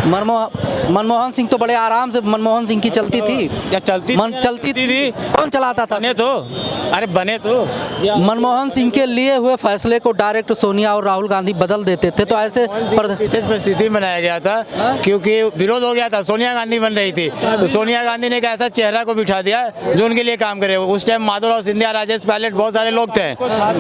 मनमोहन सिंह तो बड़े आराम से मनमोहन सिंह की चलती थी। क्या चलती थी। कौन चलाता था? बने तो, अरे बने तो। मनमोहन सिंह के लिए हुए फैसले को डायरेक्ट सोनिया और राहुल गांधी बदल देते थे, तो ऐसे विशेष परिस्थिति में बनाया गया था क्योंकि विरोध हो गया था। सोनिया गांधी बन रही थी तो सोनिया गांधी ने एक ऐसा चेहरा को बिठा दिया जो उनके लिए काम करे। उस टाइम माधवराव सिंधिया, राजेश पायलट, बहुत सारे लोग थे,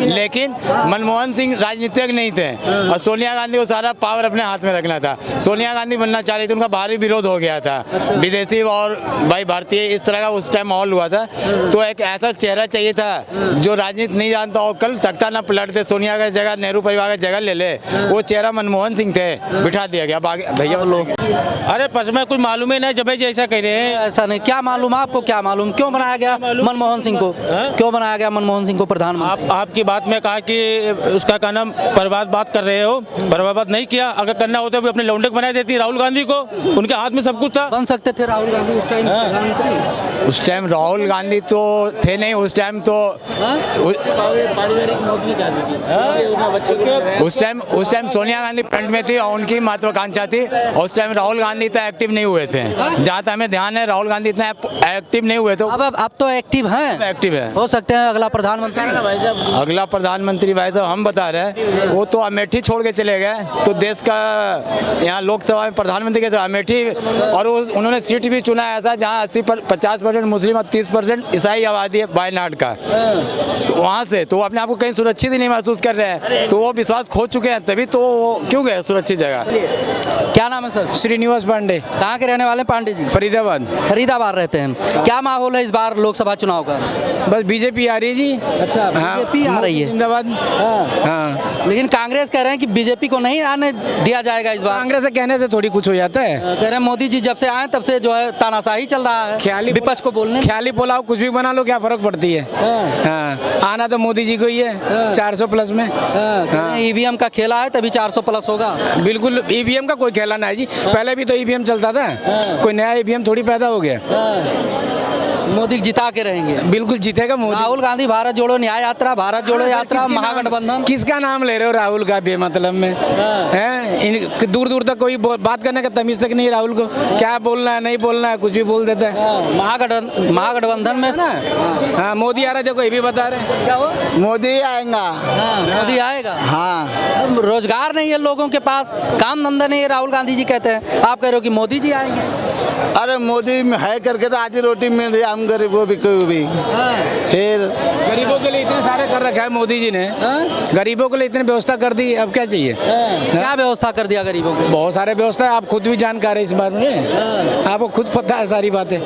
लेकिन मनमोहन सिंह राजनीतिक नहीं थे और सोनिया गांधी को सारा पावर अपने हाथ में रखना था। सोनिया गांधी बनना चाह रही थी, उनका भारी विरोध हो गया था, विदेशी और भाई भारतीय, इस तरह का उस टाइम माहौल हुआ था। तो एक ऐसा चेहरा चाहिए था जो राजनीति नहीं जानता हो, कल तख्ता न पलट दे, सोनिया की जगह नेहरू परिवार की जगह ले ले, वो चेहरा मनमोहन सिंह थे, बिठा दिया गया। भैया लोग अरे पस में कुछ मालूम ही नहीं जब जी ऐसा कह रहे हैं। ऐसा नहीं, क्या मालूम आपको? क्या मालूम क्यों बनाया गया मनमोहन सिंह को? क्यों बनाया गया मनमोहन सिंह को प्रधानमंत्री? आपकी बात में कहा कि उसका कहना बर्बाद बात कर रहे हो, बर्बाद नहीं किया। अगर करना होता तो अपने लौंडे बना देती राहुल गांधी को, उनके हाथ में सब कुछ था। बन सकते थे राहुल गांधी उस टाइम प्रधानमंत्री। उस टाइम राहुल गांधी तो थे नहीं, उस टाइम तो उस टाइम सोनिया गांधी फ्रंट में थी और उनकी महत्वाकांक्षा थी। और उस टाइम राहुल गांधी इतना एक्टिव नहीं हुए थे, जहाँ तक हमें ध्यान है राहुल गांधी इतना एक्टिव नहीं हुए थे। अब तो एक्टिव हैं, एक्टिव है, हो सकते हैं अगला प्रधानमंत्री। अगला प्रधानमंत्री भाई साहब हम बता रहे हैं, वो तो अमेठी छोड़ के चले गए, तो देश का यहाँ लोकसभा में प्रधानमंत्री के अमेठी, और उन्होंने सीट भी चुना ऐसा जहाँ 50% मुस्लिम और 30% ईसाई आबादी है वायनाड का। तो वहाँ से तो वो अपने आप को कहीं सुरक्षित ही नहीं महसूस कर रहे हैं, तो वो विश्वास खो चुके हैं, तभी तो वो क्यों गए सुरक्षित जगह। क्या नाम है सर? श्रीनिवास पांडे। कहाँ के रहने वाले पांडे जी? फरीदाबाद। फरीदाबाद रहते हैं। क्या माहौल है इस बार लोकसभा चुनाव का? बस बीजेपी आ रही है जी। अच्छा, बीजेपी आ रही है। जिंदाबाद। हाँ। लेकिन कांग्रेस कह रहे हैं कि बीजेपी को नहीं आने दिया जाएगा इस बार। कांग्रेस से कहने से थोड़ी कुछ हो जाता है। कह रहे हैं मोदी जी जब से आए तब से जो है तानाशाही चल रहा है, ख्याली विपक्ष को बोलने। ख्याली पुलाव कुछ भी बना लो, क्या फर्क पड़ती है। हाँ, आना तो मोदी जी को ही है 400 प्लस में। ईवीएम का खेला है तभी 400 प्लस होगा। बिल्कुल, ईवीएम का कोई खेला नहीं जी, पहले भी तो ईवीएम चलता था, कोई नया ईवीएम थोड़ी पैदा हो गया। मोदी जिता के रहेंगे। बिल्कुल जीतेगा मोदी। राहुल गांधी भारत जोड़ो न्याय यात्रा, भारत जोड़ो यात्रा, महागठबंधन। किसका नाम ले रहे हो? राहुल का बेमतलब में है। दूर दूर तक कोई बात करने का तमीज तक नहीं राहुल को, क्या बोलना है नहीं बोलना है, कुछ भी बोल देता है। महागठबंधन में ना। हाँ, मोदी आ रहा है, देखो ये भी बता रहे हैं। क्या हो? मोदी आएगा। मोदी आएगा। हाँ, रोजगार नहीं है लोगों के पास, काम धंधा नहीं है, राहुल गांधी जी कहते हैं। आप कह रहे हो कि मोदी जी आएंगे। अरे मोदी है करके तो आज रोटी मिल रही है हम गरीबों भी, कोई भी। फिर गरीबों के लिए इतने सारे कर रखा है मोदी जी ने। गरीबों के लिए इतनी व्यवस्था कर दी, अब क्या चाहिए? क्या व्यवस्था कर दिया गरीबों को? बहुत सारे व्यवस्था, आप खुद भी जानकार है इस बारे में, आपको खुद पता है सारी बातें।